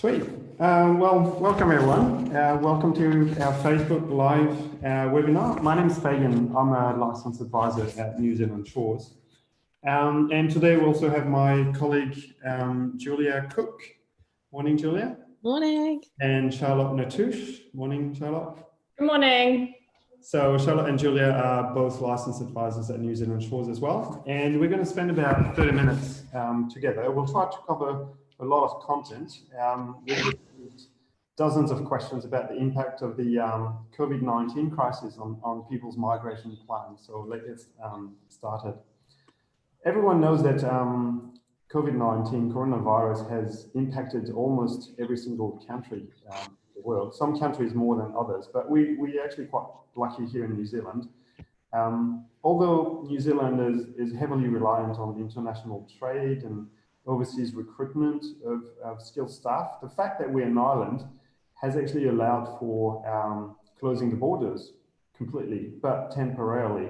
Sweet. Well, welcome everyone. Welcome to our Facebook Live webinar. My name is Fagan. I'm a licensed advisor at New Zealand Shores. And today we also have my colleague, Julia Cook. Morning, Julia. Morning. And Charlotte Natouche. Morning, Charlotte. Good morning. So Charlotte and Julia are both licensed advisors at New Zealand Shores as well. And we're going to spend about 30 minutes together. We'll try to cover a lot of content. We've received dozens of questions about the impact of the COVID-19 crisis on people's migration plans. So let's get started. Everyone knows that COVID-19 coronavirus has impacted almost every single country in the world. Some countries more than others, but we're actually quite lucky here in New Zealand. Although New Zealand is heavily reliant on international trade and overseas recruitment of skilled staff, the fact that we're an island has actually allowed for closing the borders completely, but temporarily.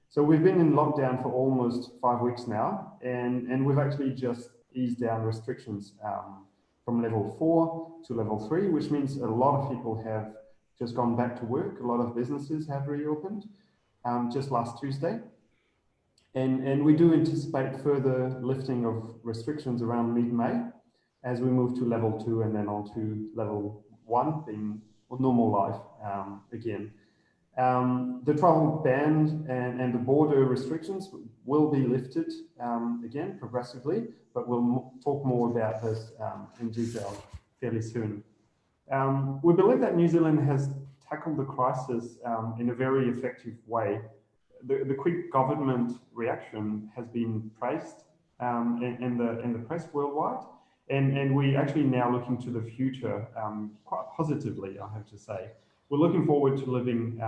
So we've been in lockdown for almost 5 weeks now, and we've actually just eased down restrictions from level 4 to level 3, which means a lot of people have just gone back to work. A lot of businesses have reopened just last Tuesday. And we do anticipate further lifting of restrictions around mid-May as we move to level 2 and then on to level 1, being normal life again. The travel ban and the border restrictions will be lifted again progressively, but we'll talk more about this in detail fairly soon. We believe that New Zealand has tackled the crisis in a very effective way. The quick government reaction has been praised in the press worldwide, and we're actually now looking to the future quite positively, I have to say. We're looking forward to living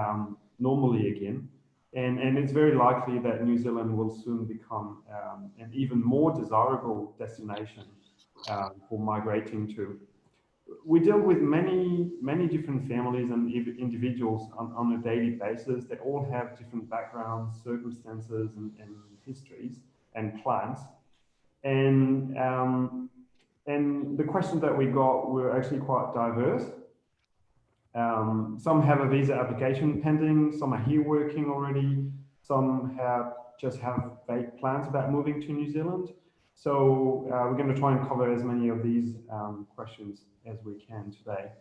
normally again, and it's very likely that New Zealand will soon become an even more desirable destination for migrating to. We deal with many different families and individuals on a daily basis. They all have different backgrounds, circumstances, and histories and plans. And the questions that we got were actually quite diverse. Some have a visa application pending, some are here working already, some just have vague plans about moving to New Zealand. So we're going to try and cover as many of these questions as we can today.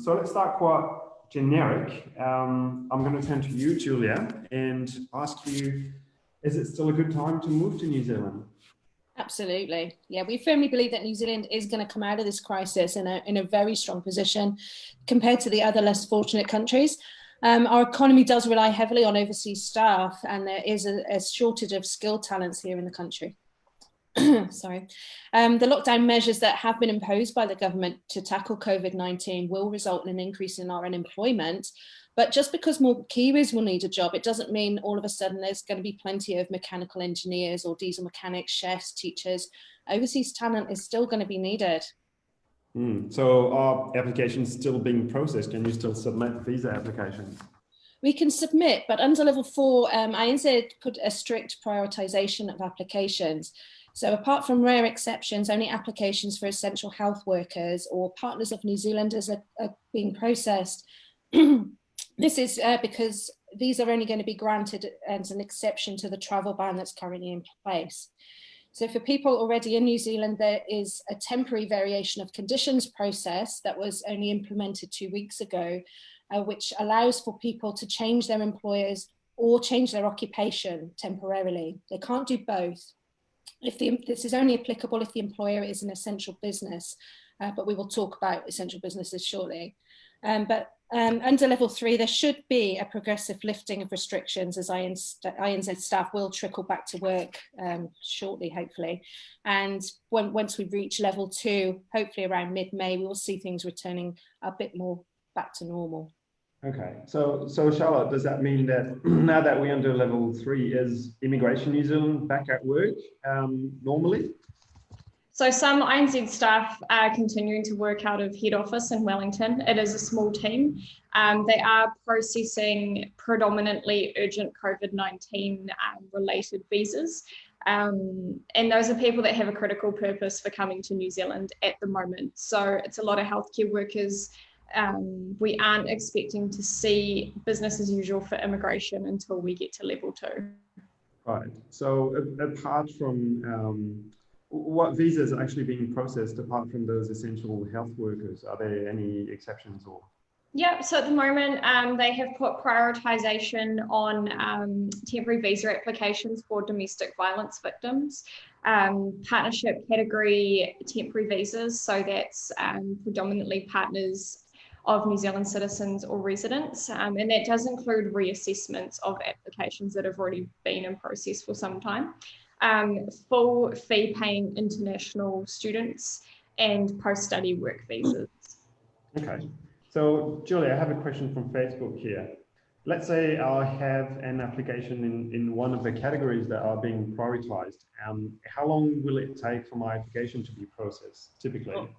So let's start quite generic. I'm going to turn to you, Julia, and ask you, is it still a good time to move to New Zealand? Absolutely. Yeah, we firmly believe that New Zealand is going to come out of this crisis in a very strong position compared to the other less fortunate countries. Our economy does rely heavily on overseas staff, and there is a shortage of skilled talents here in the country. Sorry. The lockdown measures that have been imposed by the government to tackle COVID-19 will result in an increase in our unemployment. But just because more Kiwis will need a job, it doesn't mean all of a sudden there's going to be plenty of mechanical engineers or diesel mechanics, chefs, teachers. Overseas talent is still going to be needed. So are applications still being processed? Can you still submit visa applications? We can submit, but under level 4, INZ put a strict prioritisation of applications. So apart from rare exceptions, only applications for essential health workers or partners of New Zealanders are being processed. This is because these are only going to be granted as an exception to the travel ban that's currently in place. So for people already in New Zealand, there is a temporary variation of conditions process that was only implemented 2 weeks ago, which allows for people to change their employers or change their occupation temporarily. They can't do both. This is only applicable if the employer is an essential business, but we will talk about essential businesses shortly. But under level 3, there should be a progressive lifting of restrictions as INZ staff will trickle back to work shortly, hopefully. And once we reach level 2, hopefully around mid-May, we will see things returning a bit more back to normal. Okay, so Charlotte, does that mean that now that we're under level 3, is Immigration New Zealand back at work normally? So some INZ staff are continuing to work out of head office in Wellington. It is a small team. They are processing predominantly urgent COVID-19 related visas. And those are people that have a critical purpose for coming to New Zealand at the moment. So it's a lot of healthcare workers. We aren't expecting to see business as usual for immigration until we get to level 2. Right. So apart from what visas are actually being processed apart from those essential health workers, are there any exceptions or? Yeah, so at the moment, they have put prioritization on temporary visa applications for domestic violence victims, partnership category temporary visas. So that's predominantly partners of New Zealand citizens or residents. And that does include reassessments of applications that have already been in process for some time. Full fee paying international students and post-study work visas. Okay. So, Julie, I have a question from Facebook here. Let's say I have an application in one of the categories that are being prioritized. How long will it take for my application to be processed, typically? Oh,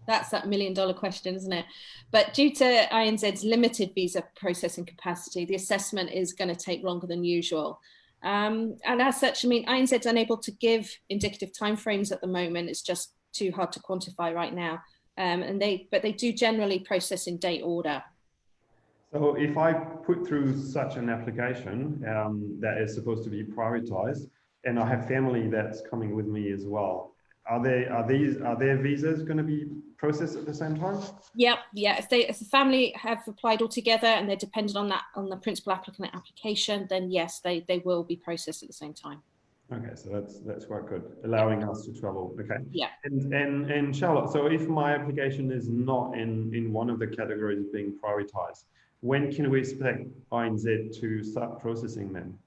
that's that $1 million question, isn't it? But due to INZ's limited visa processing capacity, the assessment is going to take longer than usual. And as such, I mean, INZ's unable to give indicative timeframes at the moment. It's just too hard to quantify right now. But they do generally process in date order. So if I put through such an application that is supposed to be prioritized, and I have family that's coming with me as well, are their visas going to be processed at the same time? Yep, yeah. If the family have applied all together and they're dependent on the principal applicant application, then yes, they will be processed at the same time. Okay, so that's quite good, allowing us to travel. Okay. Yeah. And Charlotte, so if my application is not in one of the categories being prioritized, when can we expect INZ to start processing them?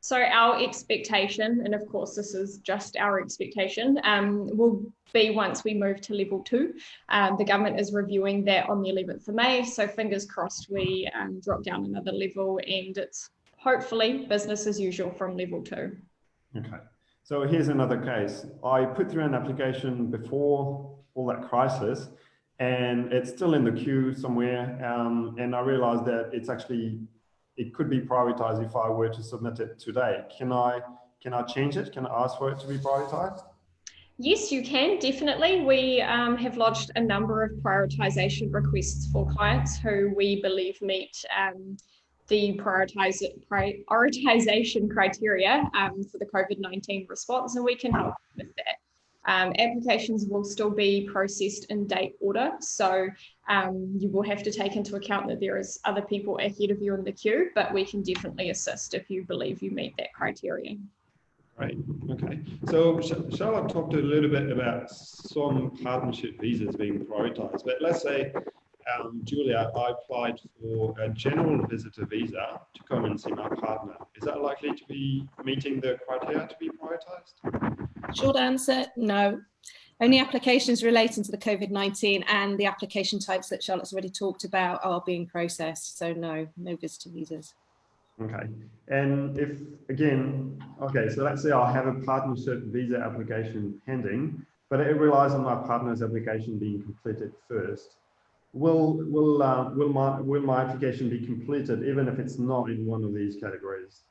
So our expectation, and of course this is just our expectation, will be once we move to level 2. The government is reviewing that on the 11th of May. So fingers crossed we drop down another level and it's hopefully business as usual from level 2. Okay, so here's another case. I put through an application before all that crisis and it's still in the queue somewhere. And I realized that it could be prioritized if I were to submit it today. Can I change it? Can I ask for it to be prioritized? Yes, you can, definitely. We have lodged a number of prioritization requests for clients who we believe meet the prioritization criteria for the COVID-19 response, and we can help with that. Applications will still be processed in date order, so you will have to take into account that there is other people ahead of you in the queue, but we can definitely assist if you believe you meet that criteria. Right. Okay. So Charlotte talked a little bit about some partnership visas being prioritized, but let's say, Julia, I applied for a general visitor visa to come and see my partner. Is that likely to be meeting the criteria to be prioritized? Short answer, no. Only applications relating to the COVID-19 and the application types that Charlotte's already talked about are being processed. So no visitor visas. Okay. And if, again, okay, so let's say I have a partnership visa application pending, but it relies on my partner's application being completed first. Will my application be completed even if it's not in one of these categories?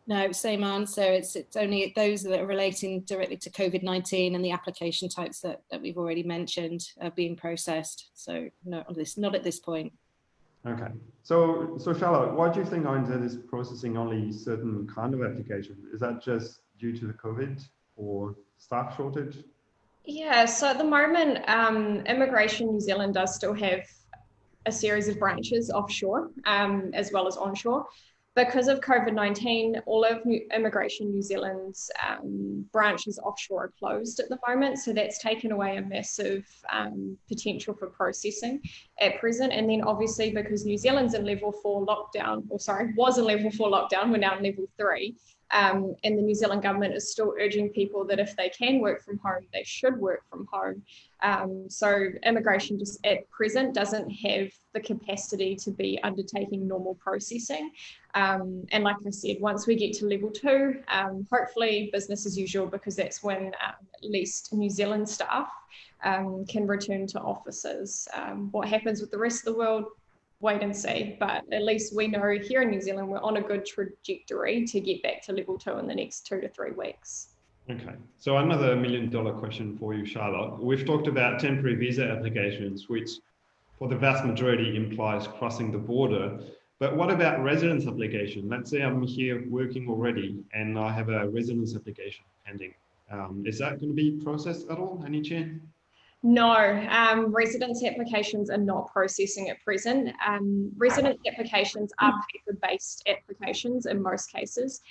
No, same answer. It's only those that are relating directly to COVID-19 and the application types that we've already mentioned are being processed. So no, not at this point. Okay. So Charlotte, why do you think INZ is processing only certain kind of applications? Is that just due to the COVID or staff shortage? Yeah, so at the moment, Immigration New Zealand does still have a series of branches offshore as well as onshore. Because of COVID-19, all of Immigration New Zealand's branches offshore are closed at the moment. So that's taken away a massive potential for processing at present. And then obviously because New Zealand's in level 4 lockdown, was in level 4 lockdown, we're now in level 3. And the New Zealand government is still urging people that if they can work from home, they should work from home. So immigration just at present doesn't have the capacity to be undertaking normal processing. And like I said, once we get to level 2, hopefully business as usual, because that's when at least New Zealand staff can return to offices. What happens with the rest of the world, wait and see, but at least we know here in New Zealand we're on a good trajectory to get back to level 2 in the next 2 to 3 weeks. Okay, so another $1 million question for you, Charlotte. We've talked about temporary visa applications, which for the vast majority implies crossing the border. But what about residence application? Let's say I'm here working already and I have a residence application pending. Is that going to be processed at all? Any chance? No, residence applications are not processing at present. Residence applications are paper-based applications in most cases,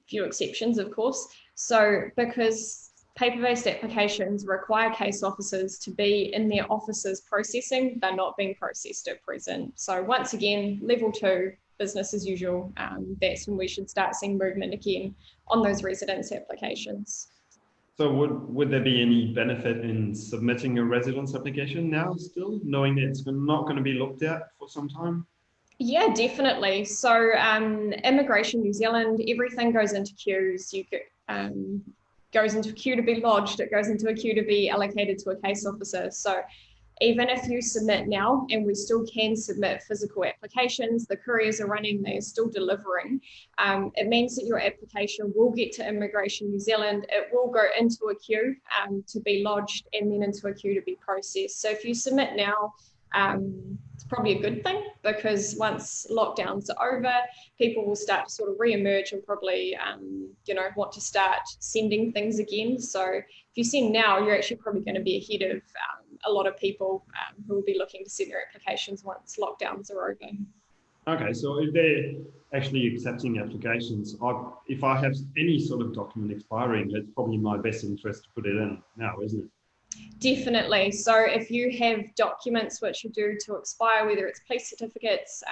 few exceptions, of course. So because paper-based applications require case officers to be in their offices processing, they're not being processed at present. So once again, level 2, business as usual. That's when we should start seeing movement again on those residence applications. So would there be any benefit in submitting a residence application now still, knowing that it's not going to be looked at for some time? Yeah, definitely. So Immigration New Zealand, everything goes into queues. You goes into a queue to be lodged. It goes into a queue to be allocated to a case officer. So even if you submit now, and we still can submit physical applications, the couriers are running, they're still delivering. It means that your application will get to Immigration New Zealand. It will go into a queue to be lodged and then into a queue to be processed. So if you submit now, it's probably a good thing, because once lockdowns are over, people will start to sort of re-emerge and probably, want to start sending things again. So if you send now, you're actually probably going to be ahead of a lot of people who will be looking to send their applications once lockdowns are over. Okay, so if they're actually accepting applications, if I have any sort of document expiring, it's probably my best interest to put it in now, isn't it? Definitely. So if you have documents which are due to expire, whether it's police certificates,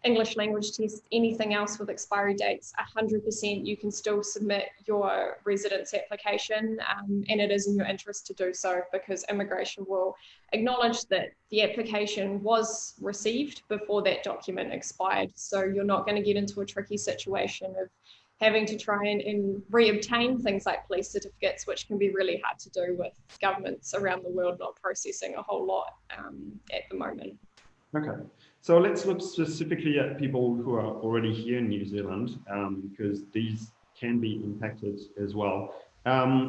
English language test, anything else with expiry dates, 100% you can still submit your residence application, and it is in your interest to do so, because immigration will acknowledge that the application was received before that document expired. So you're not going to get into a tricky situation of having to try and re-obtain things like police certificates, which can be really hard to do with governments around the world not processing a whole lot at the moment. Okay, so let's look specifically at people who are already here in New Zealand, because these can be impacted as well.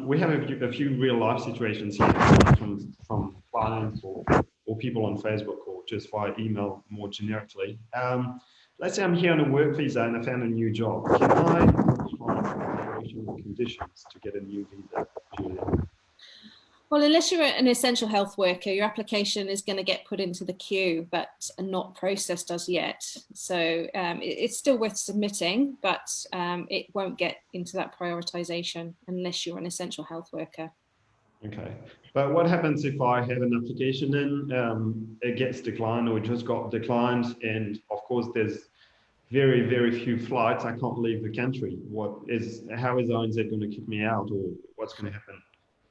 We have a few real life situations here from clients or people on Facebook or just via email more generically. Let's say I'm here on a work visa and I found a new job. Can I apply for conditions to get a new visa, Julia? Well, unless you're an essential health worker, your application is going to get put into the queue, but not processed as yet. So it's still worth submitting, but it won't get into that prioritisation unless you're an essential health worker. Okay, but what happens if I have an application in, it gets declined or it just got declined, and of course there's very, very few flights, I can't leave the country. How is INZ going to kick me out, or what's going to happen?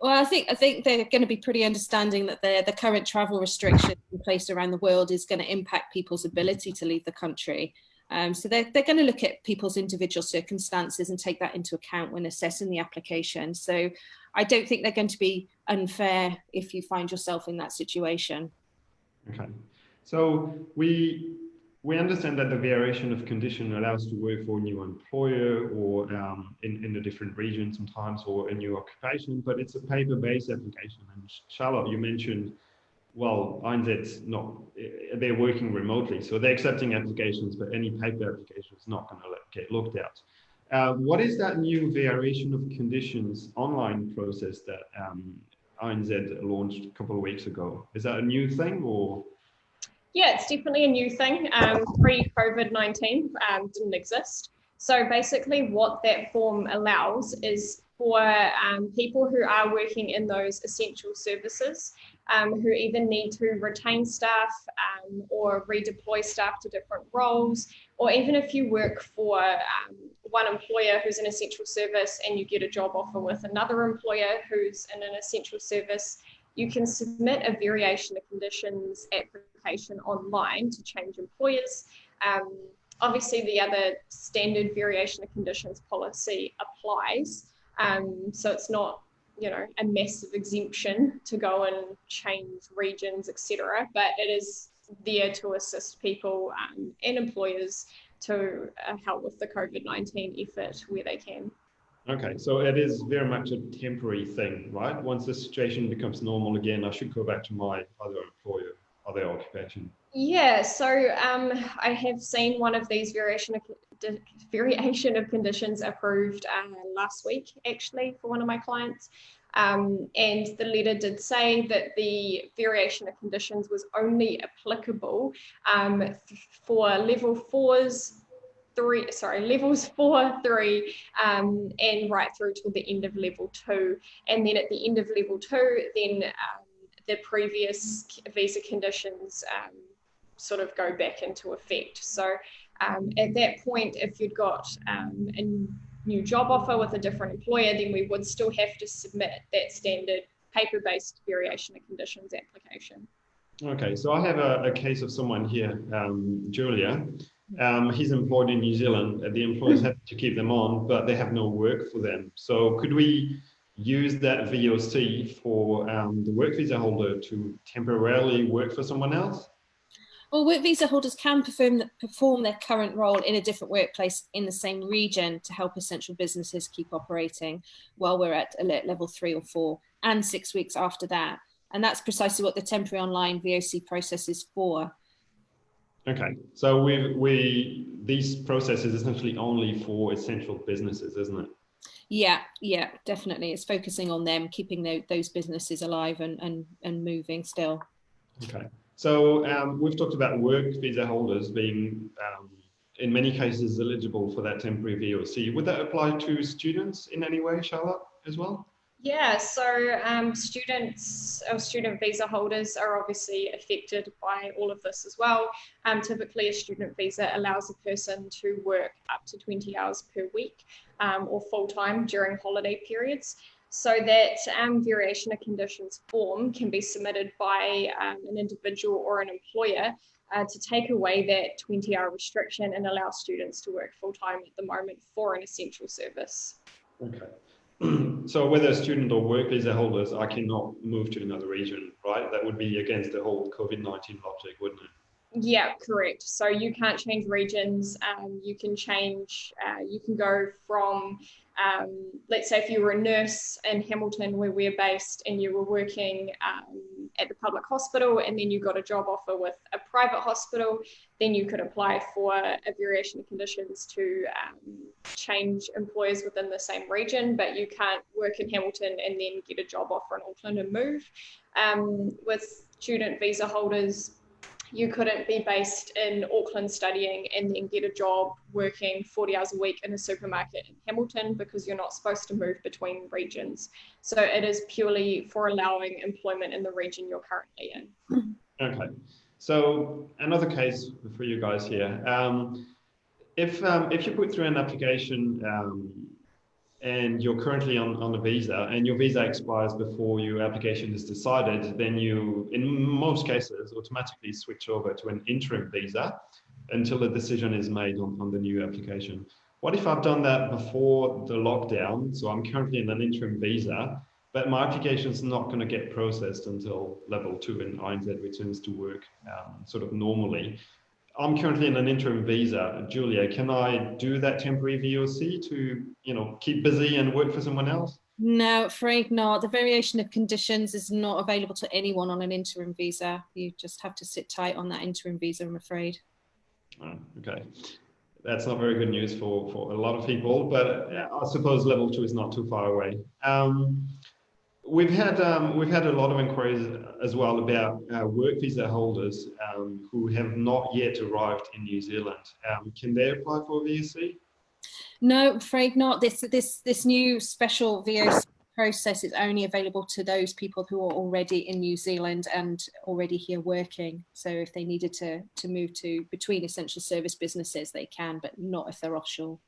Well, I think they're going to be pretty understanding that the current travel restrictions in place around the world is going to impact people's ability to leave the country. So they're going to look at people's individual circumstances and take that into account when assessing the application. So I don't think they're going to be unfair if you find yourself in that situation. Okay, so we understand that the variation of condition allows to work for a new employer or in a different region sometimes, or a new occupation, but it's a paper-based application. And Charlotte, you mentioned, well, INZ's not, they're working remotely, so they're accepting applications, but any paper application is not going to get looked at. What is that new variation of conditions online process that INZ launched a couple of weeks ago? Is that a new thing, or? Yeah, it's definitely a new thing. Pre-COVID-19 didn't exist. So basically what that form allows is for people who are working in those essential services, who either need to retain staff or redeploy staff to different roles, or even if you work for one employer who's an essential service and you get a job offer with another employer who's in an essential service, you can submit a variation of conditions application online to change employers. Obviously, the other standard variation of conditions policy applies. So it's not, a massive exemption to go and change regions, etc. But it is there to assist people and employers to help with the COVID-19 effort where they can. Okay, so it is very much a temporary thing, right? Once the situation becomes normal again, I should go back to my other employer, other occupation. Yeah, so I have seen one of these variation of conditions approved last week, actually, for one of my clients. And the letter did say that the variation of conditions was only applicable for levels 4, 3, and right through to the end of level 2. And then at the end of level 2, then the previous visa conditions sort of go back into effect. So at that point, if you'd got a new job offer with a different employer, then we would still have to submit that standard paper-based variation of conditions application. Okay, so I have a case of someone here, Julia. He's employed in New Zealand. The employers have to keep them on, but they have no work for them. So could we use that VOC for the work visa holder to temporarily work for someone else? Well, work visa holders can perform their current role in a different workplace in the same region to help essential businesses keep operating while we're at alert level 3 or 4 and 6 weeks after that. And that's precisely what the temporary online VOC process is for. Okay, so these processes essentially only for essential businesses, isn't it? Yeah, definitely. It's focusing on them, keeping those businesses alive and moving still. Okay. So we've talked about work visa holders being, in many cases, eligible for that temporary VOC. Would that apply to students in any way, Charlotte, as well? Yeah, so students or student visa holders are obviously affected by all of this as well. Typically, a student visa allows a person to work up to 20 hours per week or full-time during holiday periods. So that variation of conditions form can be submitted by an individual or an employer to take away that 20-hour restriction and allow students to work full-time at the moment for an essential service. Okay. So whether a student or work visa holders, I cannot move to another region, right? That would be against the whole COVID-19 logic, wouldn't it? Yeah, correct. So you can't change regions. You can go from, let's say if you were a nurse in Hamilton where we're based and you were working at the public hospital and then you got a job offer with a private hospital, then you could apply for a variation of conditions to change employers within the same region, but you can't work in Hamilton and then get a job offer in Auckland and move. With student visa holders, you couldn't be based in Auckland studying and then get a job working 40 hours a week in a supermarket in Hamilton because you're not supposed to move between regions. So it is purely for allowing employment in the region you're currently in. Okay. So another case for you guys here. If you put through an application and you're currently on a visa and your visa expires before your application is decided, then you, in most cases, automatically switch over to an interim visa until a decision is made on the new application. What if I've done that before the lockdown? So I'm currently in an interim visa, but my application is not going to get processed until level 2 and INZ returns to work sort of normally. I'm currently in an interim visa. Julia, can I do that temporary VOC to, keep busy and work for someone else? No, afraid not. The variation of conditions is not available to anyone on an interim visa. You just have to sit tight on that interim visa, I'm afraid. Oh, okay. That's not very good news for a lot of people, but I suppose level 2 is not too far away. We've had a lot of inquiries as well about work visa holders who have not yet arrived in New Zealand. Can they apply for a VOC? No, afraid not. This new special VOC process is only available to those people who are already in New Zealand and already here working. So if they needed to move between essential service businesses, they can, but not if they're offshore.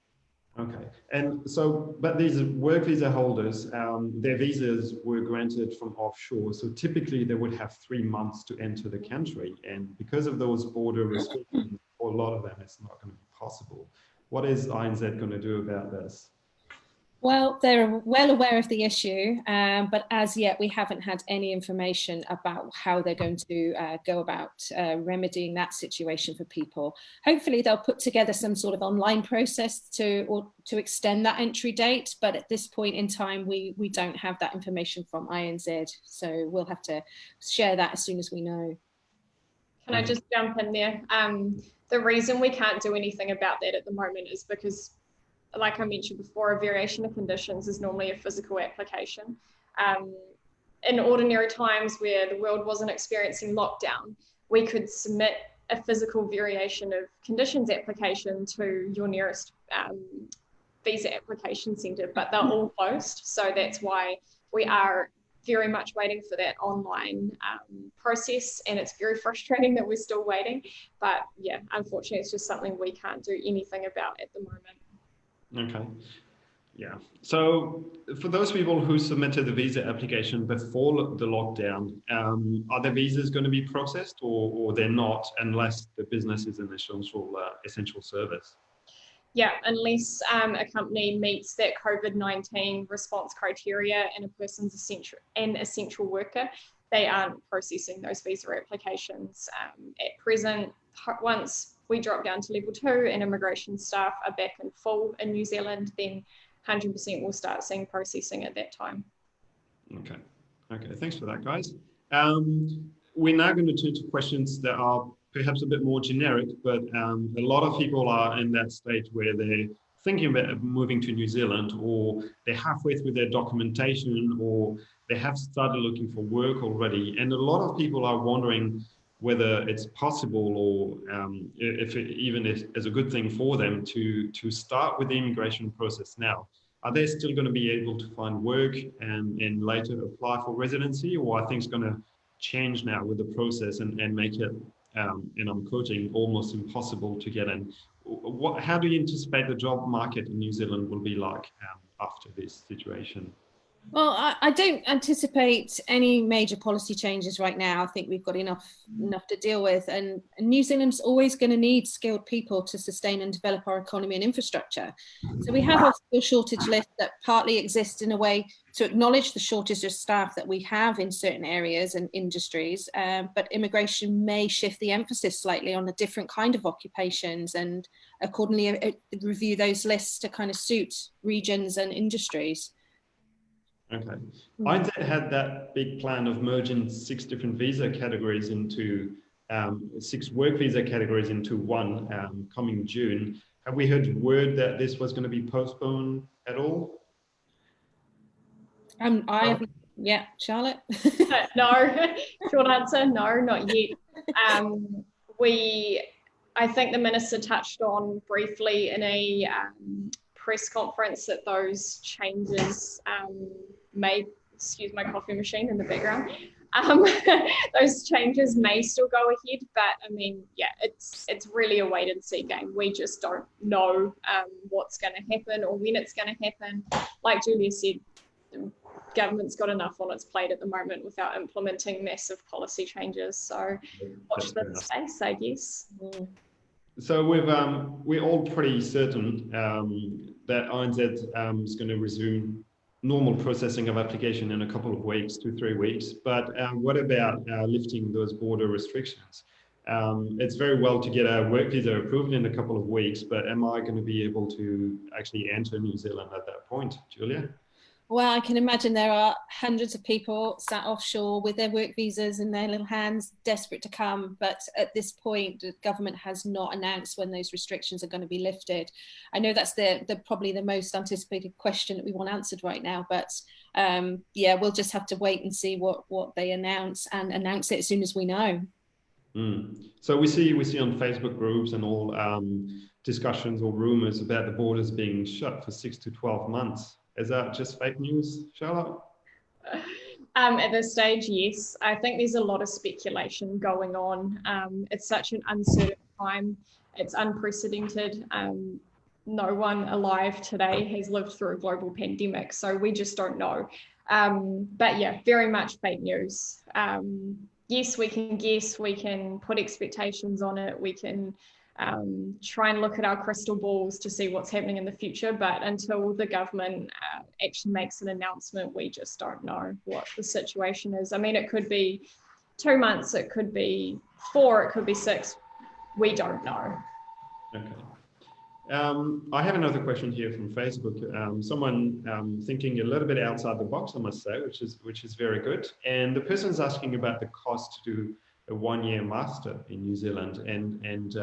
Okay, and so, but these work visa holders, their visas were granted from offshore. So typically they would have 3 months to enter the country. And because of those border restrictions, for a lot of them, it's not going to be possible. What is INZ going to do about this? Well, they're well aware of the issue, but as yet we haven't had any information about how they're going to go about remedying that situation for people. Hopefully they'll put together some sort of online process to extend that entry date, but at this point in time we don't have that information from INZ, so we'll have to share that as soon as we know. Can I just jump in there? The reason we can't do anything about that at the moment is because, like I mentioned before, a variation of conditions is normally a physical application. In ordinary times where the world wasn't experiencing lockdown, we could submit a physical variation of conditions application to your nearest visa application centre, but they're all closed. So that's why we are very much waiting for that online process, and it's very frustrating that we're still waiting. But yeah, unfortunately, it's just something we can't do anything about at the moment. Okay. Yeah. So for those people who submitted the visa application before the lockdown, are their visas going to be processed or they're not unless the business is an essential service? Yeah, unless a company meets that COVID-19 response criteria and a person's essential worker, they aren't processing those visa applications at present. Once we drop down to level 2 and immigration staff are back in full in New Zealand, then 100% we'll start seeing processing at that time. Okay. Okay, thanks for that, guys. We're now going to turn to questions that are perhaps a bit more generic, but a lot of people are in that stage where they're thinking about moving to New Zealand, or they're halfway through their documentation, or they have started looking for work already. And a lot of people are wondering whether it's possible, or if it even is a good thing for them to start with the immigration process now. Are they still going to be able to find work and later apply for residency, or are things going to change now with the process and make it, and I'm quoting, almost impossible to get in? How do you anticipate the job market in New Zealand will be like after this situation? Well, I don't anticipate any major policy changes right now. I think we've got enough to deal with, and New Zealand's always going to need skilled people to sustain and develop our economy and infrastructure. So we have a skill shortage list that partly exists in a way to acknowledge the shortage of staff that we have in certain areas and industries, but immigration may shift the emphasis slightly on a different kind of occupations and accordingly review those lists to kind of suit regions and industries. Okay. INZ had that big plan of merging 6 different visa categories into 6 work visa categories into one coming June. Have we heard word that this was going to be postponed at all? I haven't yet, Charlotte. No, short answer, no, not yet. I think the minister touched on briefly in a press conference that those changes may, excuse my coffee machine in the background, those changes may still go ahead, but I mean, yeah, it's really a wait and see game. We just don't know what's going to happen or when it's going to happen. Like Julia said, the government's got enough on its plate at the moment without implementing massive policy changes. So watch this space, I guess. So we're all pretty certain that INZ is going to resume normal processing of application in a couple of weeks, 2-3 weeks. But what about lifting those border restrictions? It's very well to get a work visa approved in a couple of weeks, but am I going to be able to actually enter New Zealand at that point, Julia? Well, I can imagine there are hundreds of people sat offshore with their work visas in their little hands, desperate to come. But at this point, the government has not announced when those restrictions are going to be lifted. I know that's probably the most anticipated question that we want answered right now. But yeah, we'll just have to wait and see what they announce, and announce it as soon as we know. So we see on Facebook groups and all discussions or rumors about the borders being shut for 6 to 12 months. Is that just fake news, Charlotte? At this stage, yes. I think there's a lot of speculation going on. It's such an uncertain time. It's unprecedented. No one alive today has lived through a global pandemic, so we just don't know. But yeah, very much fake news. Yes, we can guess, we can put expectations on it, we can try and look at our crystal balls to see what's happening in the future. But until the government actually makes an announcement, we just don't know what the situation is. I mean, it could be 2 months, it could be 4, it could be 6. We don't know. Okay. I have another question here from Facebook. Someone thinking a little bit outside the box, I must say, which is very good. And the person is asking about the cost to do a 1-year master in New Zealand, and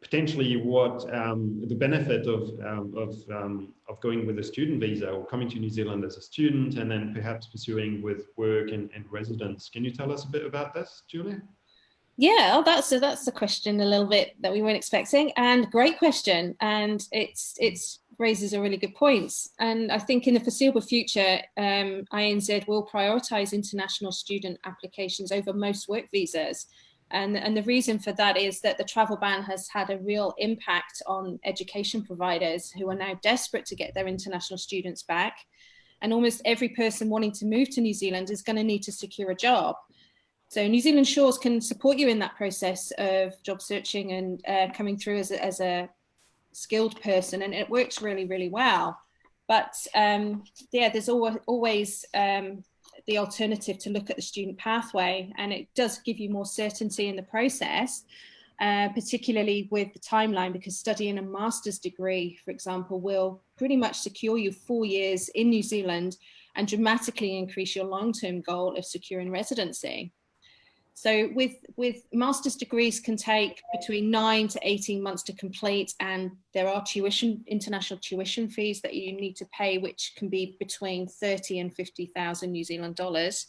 potentially what the benefit of going with a student visa or coming to New Zealand as a student, and then perhaps pursuing with work and residence. Can you tell us a bit about this, Julia? Yeah, that's a question a little bit that we weren't expecting, and great question, and it's raises a really good points. And I think in the foreseeable future, INZ will prioritise international student applications over most work visas. And the reason for that is that the travel ban has had a real impact on education providers who are now desperate to get their international students back. And almost every person wanting to move to New Zealand is going to need to secure a job. So New Zealand Shores can support you in that process of job searching and coming through as a skilled person, and it works really, really well. But yeah, there's always the alternative to look at the student pathway, and it does give you more certainty in the process, particularly with the timeline, because studying a master's degree, for example, will pretty much secure you 4 years in New Zealand and dramatically increase your long-term goal of securing residency. So with master's degrees can take between 9 to 18 months to complete, and there are international tuition fees that you need to pay, which can be between 30 and 50,000 New Zealand dollars.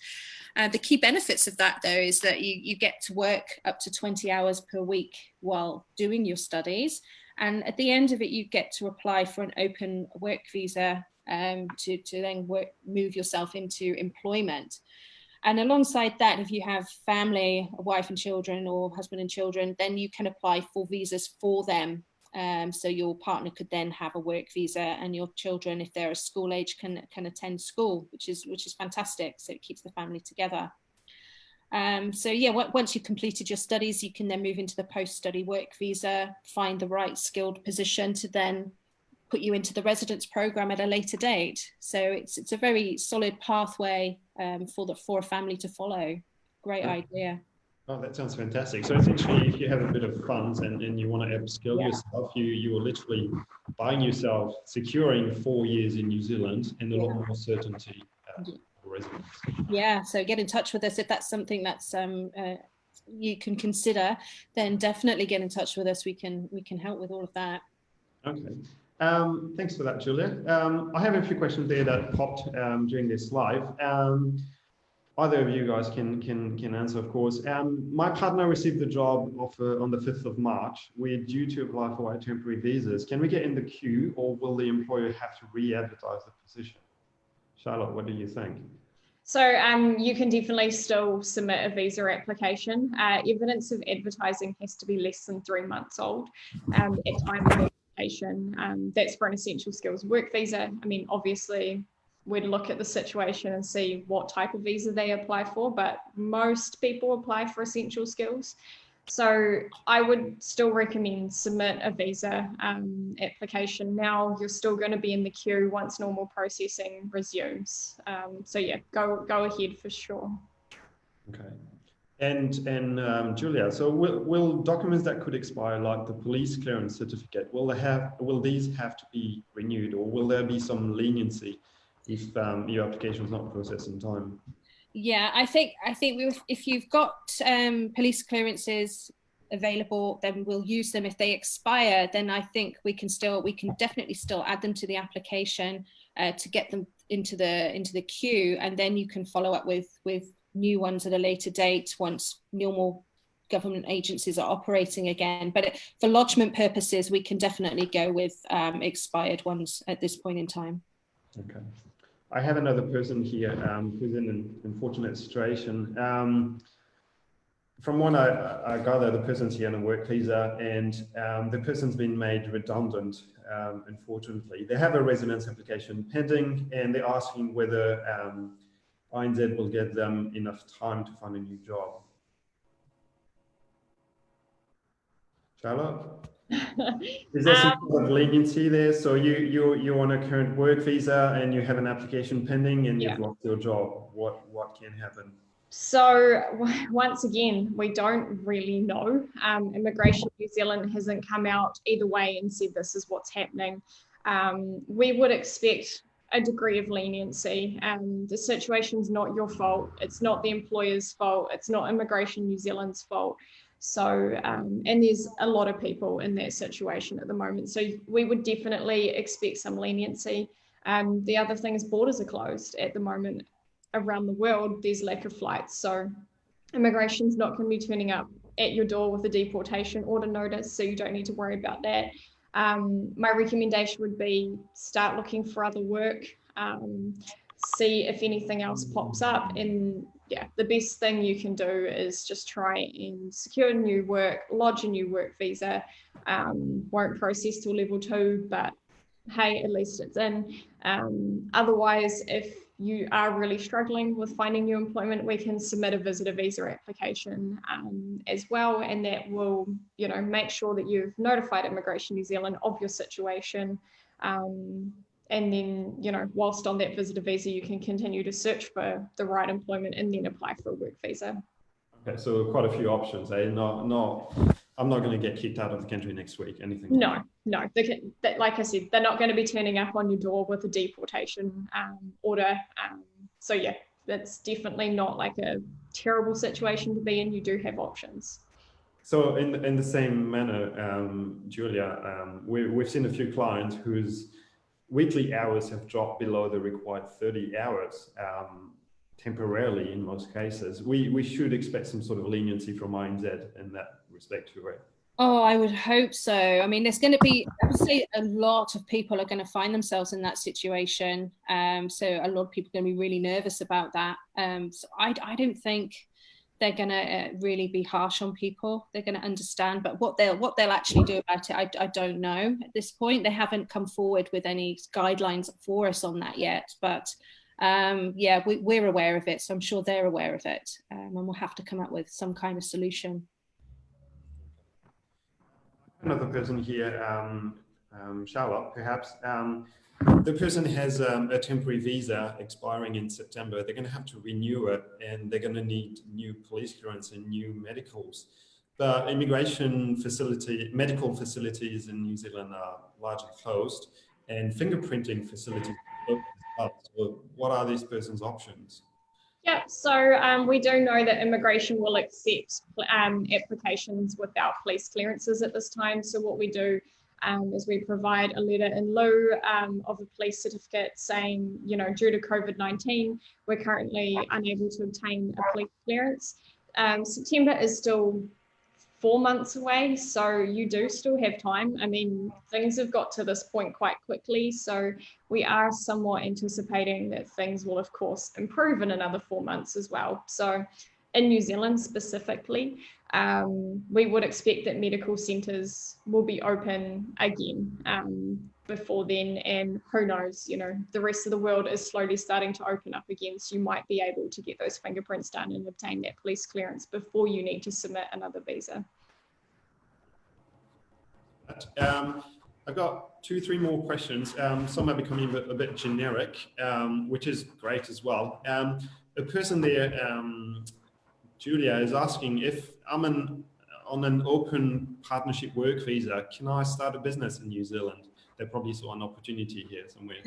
The key benefits of that, though, is that you get to work up to 20 hours per week while doing your studies, and at the end of it, you get to apply for an open work visa to then move yourself into employment. And alongside that, if you have family, a wife and children, or husband and children, then you can apply for visas for them. So your partner could then have a work visa, and your children, if they're a school age, can attend school, which is fantastic. So it keeps the family together. So yeah, once you've completed your studies, you can then move into the post-study work visa, find the right skilled position to then put you into the residence program at a later date. So it's a very solid pathway for a family to follow. Great idea. Oh, that sounds fantastic. So essentially, if you have a bit of funds and you want to upskill yourself, you are literally buying yourself, securing 4 years in New Zealand and a lot more certainty for residence. Yeah, so get in touch with us if that's something that's you can consider. Then definitely get in touch with us. We can help with all of that. Okay. Thanks for that, Julia. I have a few questions there that popped during this live. Either of you guys can answer, of course. My partner received the job offer on the 5th of March. We're due to apply for our temporary visas. Can we get in the queue, or will the employer have to re-advertise the position? Charlotte, what do you think? So you can definitely still submit a visa application. Evidence of advertising has to be less than 3 months old at time of application. That's for an essential skills work visa. I mean, obviously, we'd look at the situation and see what type of visa they apply for, but most people apply for essential skills. So I would still recommend submit a visa application. Now you're still going to be in the queue once normal processing resumes. So yeah, go ahead for sure. Okay. And Julia, so will documents that could expire, like the police clearance certificate, will these have to be renewed, or will there be some leniency if your application is not processed in time? Yeah, I think if you've got police clearances available, then we'll use them. If they expire, then I think we can definitely still add them to the application to get them into the queue, and then you can follow up with new ones at a later date once normal government agencies are operating again. But for lodgement purposes, we can definitely go with expired ones at this point in time. Okay. I have another person here who's in an unfortunate situation. From what I gather, the person's here on a work visa, and the person's been made redundant, unfortunately. They have a residence application pending, and they're asking whether INZ will give them enough time to find a new job. Charlotte? Is there some sort of leniency there? So you're on a current work visa and you have an application pending and you've lost your job. What can happen? So once again, we don't really know. Immigration New Zealand hasn't come out either way and said this is what's happening. We would expect a degree of leniency. The situation's not your fault. It's not the employer's fault. It's not Immigration New Zealand's fault. So, and there's a lot of people in that situation at the moment. So we would definitely expect some leniency. The other thing is borders are closed at the moment. Around the world, there's lack of flights. So immigration's not going to be turning up at your door with a deportation order notice. So you don't need to worry about that. My recommendation would be start looking for other work, see if anything else pops up. And yeah, the best thing you can do is just try and secure new work, lodge a new work visa. Won't process till level 2, but hey, at least it's in. Otherwise, if you are really struggling with finding new employment, we can submit a visitor visa application as well, and that will, make sure that you've notified Immigration New Zealand of your situation. And then, whilst on that visitor visa, you can continue to search for the right employment and then apply for a work visa. Okay, so quite a few options, eh? I'm not going to get kicked out of the country next week, anything? No. Like I said, they're not going to be turning up on your door with a deportation order. So yeah, that's definitely not like a terrible situation to be in. You do have options. So in the same manner, Julia, we've seen a few clients whose weekly hours have dropped below the required 30 hours temporarily in most cases. We should expect some sort of leniency from INZ in that respect too, right? Oh, I would hope so. I mean, there's going to be, I would say a lot of people are going to find themselves in that situation. So a lot of people are going to be really nervous about that. So I don't think they're going to really be harsh on people. They're going to understand, but what they'll actually do about it, I don't know at this point. They haven't come forward with any guidelines for us on that yet, but yeah, we're aware of it. So I'm sure they're aware of it, and we'll have to come up with some kind of solution. Another person here, Charlotte, perhaps. The person has a temporary visa expiring in September. They're going to have to renew it, and they're going to need new police clearance and new medicals. The medical facilities in New Zealand are largely closed, and fingerprinting facilities are closed as well. So what are these person's options? Yeah, so we do know that immigration will accept applications without police clearances at this time. So what we do is we provide a letter in lieu of a police certificate saying, due to COVID-19, we're currently unable to obtain a police clearance. September is still 4 months away, so you do still have time. I mean, things have got to this point quite quickly, so we are somewhat anticipating that things will, of course, improve in another 4 months as well. So in New Zealand specifically, we would expect that medical centres will be open again before then, and who knows, the rest of the world is slowly starting to open up again, so you might be able to get those fingerprints done and obtain that police clearance before you need to submit another visa. I've got 2-3 more questions. Some are becoming a bit generic, which is great as well. A person there, Julia, is asking, if I'm on an open partnership work visa, can I start a business in New Zealand? They probably saw an opportunity here somewhere.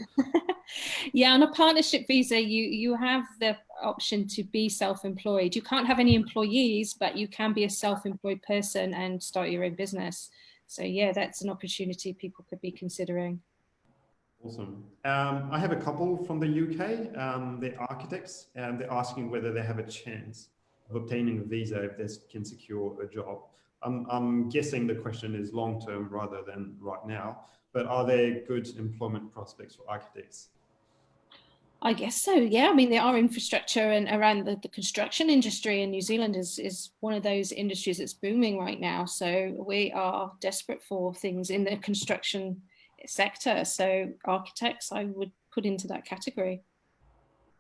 Yeah, on a partnership visa, you have the option to be self-employed. You can't have any employees, but you can be a self-employed person and start your own business. So yeah, that's an opportunity people could be considering. Awesome. I have a couple from the UK. They're architects, and they're asking whether they have a chance of obtaining a visa if they can secure a job. I'm guessing the question is long-term rather than right now, but are there good employment prospects for architects? I guess so, yeah. I mean, there are infrastructure and around the construction industry in New Zealand is one of those industries that's booming right now. So we are desperate for things in the construction sector. So architects, I would put into that category.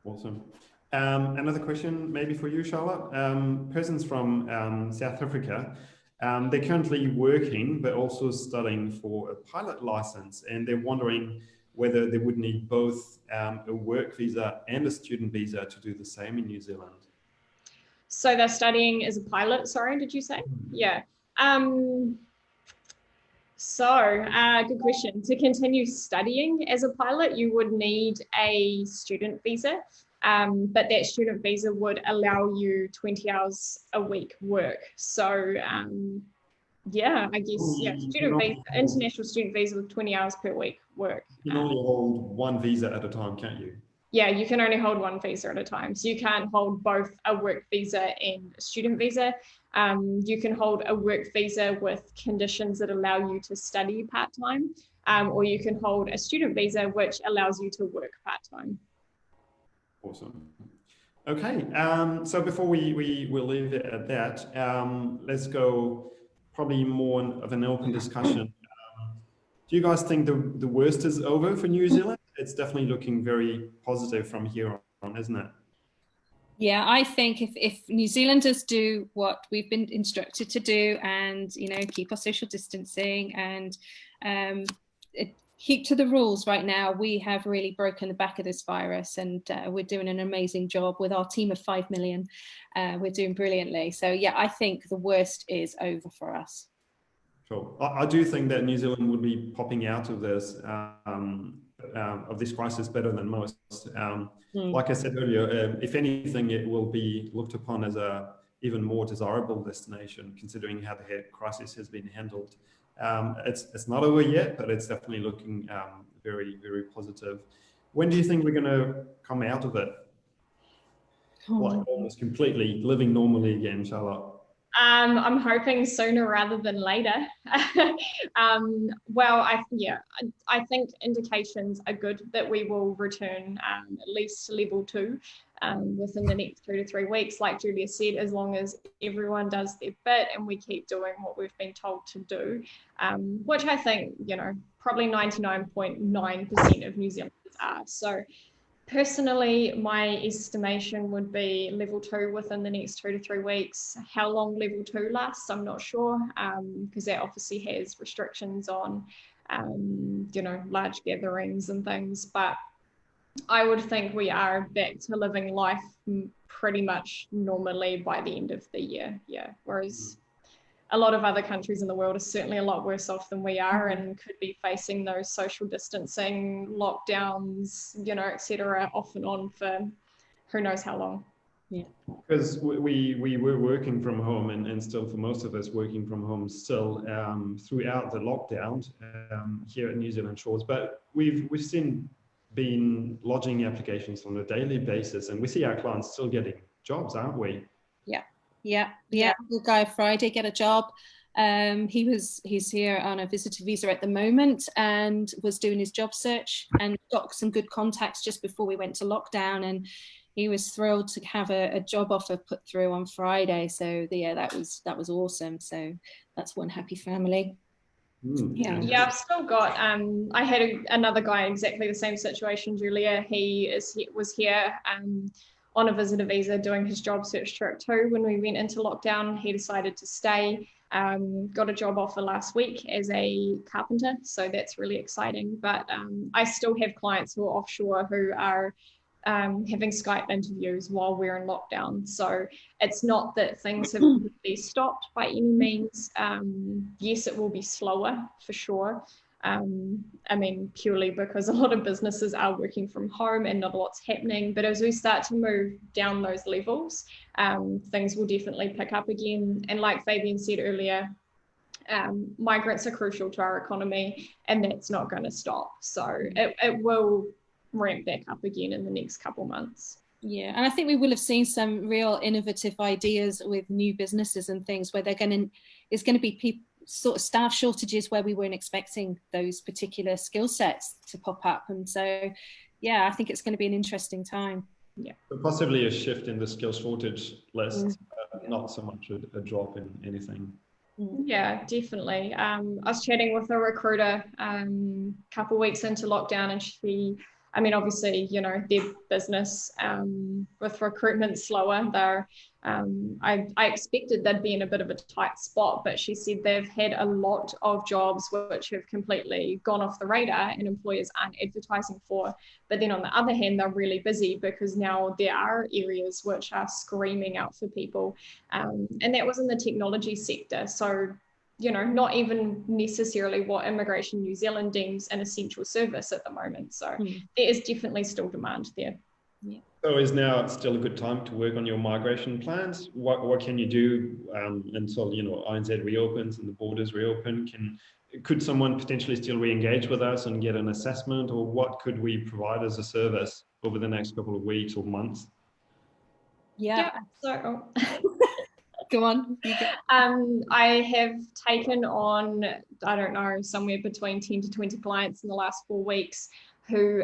Awesome. Another question maybe for you, Charlotte. Persons from South Africa They're currently working, but also studying for a pilot license, and they're wondering whether they would need both a work visa and a student visa to do the same in New Zealand. So they're studying as a pilot, sorry, did you say? Yeah. Good question. To continue studying as a pilot, you would need a student visa, but that student visa would allow you 20 hours a week work. So yeah, I guess, yeah, student visa, international student visa with 20 hours per week work. You can only hold one visa at a time, can't you? Yeah, you can only hold one visa at a time. So you can't hold both a work visa and a student visa. You can hold a work visa with conditions that allow you to study part-time, or you can hold a student visa which allows you to work part-time. Awesome. Okay, so before we will leave it at that, let's go probably more of an open discussion. Do you guys think the worst is over for New Zealand? It's definitely looking very positive from here on, isn't it? Yeah, I think if New Zealanders do what we've been instructed to do, and keep our social distancing and keep to the rules right now, we have really broken the back of this virus, and we're doing an amazing job with our team of 5 million. We're doing brilliantly. So yeah, I think the worst is over for us. Sure. I do think that New Zealand would be popping out of this crisis better than most. Like I said earlier, if anything, it will be looked upon as a even more desirable destination, considering how the crisis has been handled. It's not over yet, but it's definitely looking very, very positive. When do you think we're going to come out of it? Like almost completely living normally again, Charlotte? I'm hoping sooner rather than later. Well, I think indications are good that we will return at least to level 2 within the next 2 to 3 weeks. Like Julia said, as long as everyone does their bit and we keep doing what we've been told to do, which I think, probably 99.9% of New Zealanders are. So personally, my estimation would be level 2 within the next 2 to 3 weeks. How long level 2 lasts, I'm not sure, because that obviously has restrictions on, large gatherings and things. But I would think we are back to living life pretty much normally by the end of the year. Yeah. Whereas a lot of other countries in the world are certainly a lot worse off than we are, and could be facing those social distancing, lockdowns, et cetera, off and on for who knows how long. Yeah. Because we were working from home, and still for most of us working from home still throughout the lockdown here at New Zealand Shores. But we've been lodging applications on a daily basis, and we see our clients still getting jobs, aren't we? Yeah. The guy Friday get a job. He's here on a visitor visa at the moment and was doing his job search and got some good contacts just before we went to lockdown, and he was thrilled to have a job offer put through on Friday. So yeah, that was awesome. So that's one happy family. Yeah, I've still got I had another guy in exactly the same situation, Julia. He was here on a visitor visa doing his job search trip too. When we went into lockdown, he decided to stay, got a job offer last week as a carpenter. So that's really exciting. But I still have clients who are offshore who are having Skype interviews while we're in lockdown. So it's not that things have completely stopped by any means. Yes, it will be slower for sure. Purely because a lot of businesses are working from home and not a lot's happening. But as we start to move down those levels, things will definitely pick up again. And like Fabian said earlier, migrants are crucial to our economy, and that's not going to stop. So it will ramp back up again in the next couple months. Yeah, and I think we will have seen some real innovative ideas with new businesses and things where it's going to be sort of staff shortages where we weren't expecting those particular skill sets to pop up. And so, yeah, I think it's going to be an interesting time. Yeah, but possibly a shift in the skill shortage list, not so much a drop in anything. Yeah, definitely. I was chatting with a recruiter a couple of weeks into lockdown, and she I mean, obviously, you know, their business with recruitment slower, they're, I expected they'd be in a bit of a tight spot, but she said they've had a lot of jobs which have completely gone off the radar and employers aren't advertising for. But then on the other hand, they're really busy because now there are areas which are screaming out for people. And that was in the technology sector. So, you know, not even necessarily what Immigration New Zealand deems an essential service at the moment. So there is definitely still demand there. Yeah. So is now still a good time to work on your migration plans? What can you do until, you know, INZ reopens and the borders reopen? Could someone potentially still re-engage with us and get an assessment, or what could we provide as a service over the next couple of weeks or months? Yeah. So Go on. I have taken on, I don't know, somewhere between 10 to 20 clients in the last 4 weeks who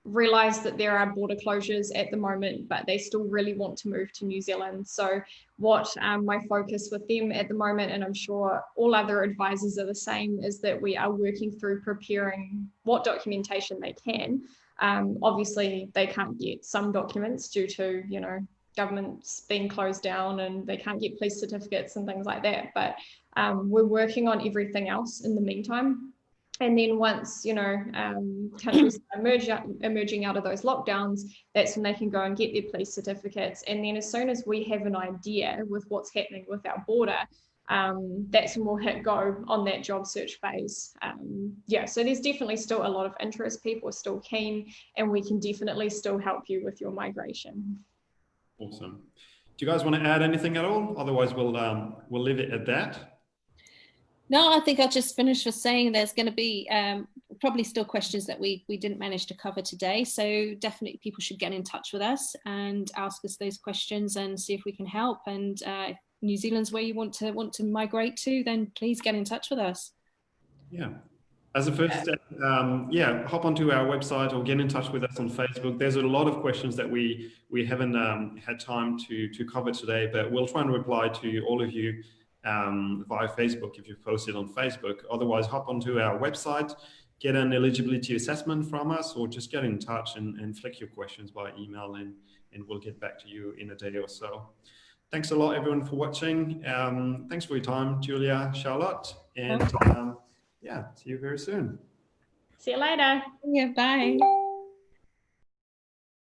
realize that there are border closures at the moment, but they still really want to move to New Zealand. So what my focus with them at the moment, and I'm sure all other advisors are the same, is that we are working through preparing what documentation they can. Obviously, they can't get some documents due to, you know, governments being closed down and they can't get police certificates and things like that. But we're working on everything else in the meantime. And then once, you know, countries emerging out of those lockdowns, that's when they can go and get their police certificates. And then as soon as we have an idea with what's happening with our border, that's when we'll hit go on that job search phase. Yeah, so there's definitely still a lot of interest. People are still keen, and we can definitely still help you with your migration. Awesome. Do you guys want to add anything at all? Otherwise, we'll leave it at that. No, I think I'll just finish with saying there's going to be probably still questions that we didn't manage to cover today. So definitely people should get in touch with us and ask us those questions and see if we can help. And if New Zealand's where you want to migrate to, then please get in touch with us. Yeah. As a first step, hop onto our website or get in touch with us on Facebook. There's a lot of questions that we haven't had time to cover today, but we'll try and reply to all of you via Facebook if you've posted on Facebook. Otherwise, hop onto our website, get an eligibility assessment from us, or just get in touch and flick your questions by email and we'll get back to you in a day or so. Thanks a lot, everyone, for watching. Thanks for your time, Julia, Charlotte, and see you very soon. See you later. Yeah, bye.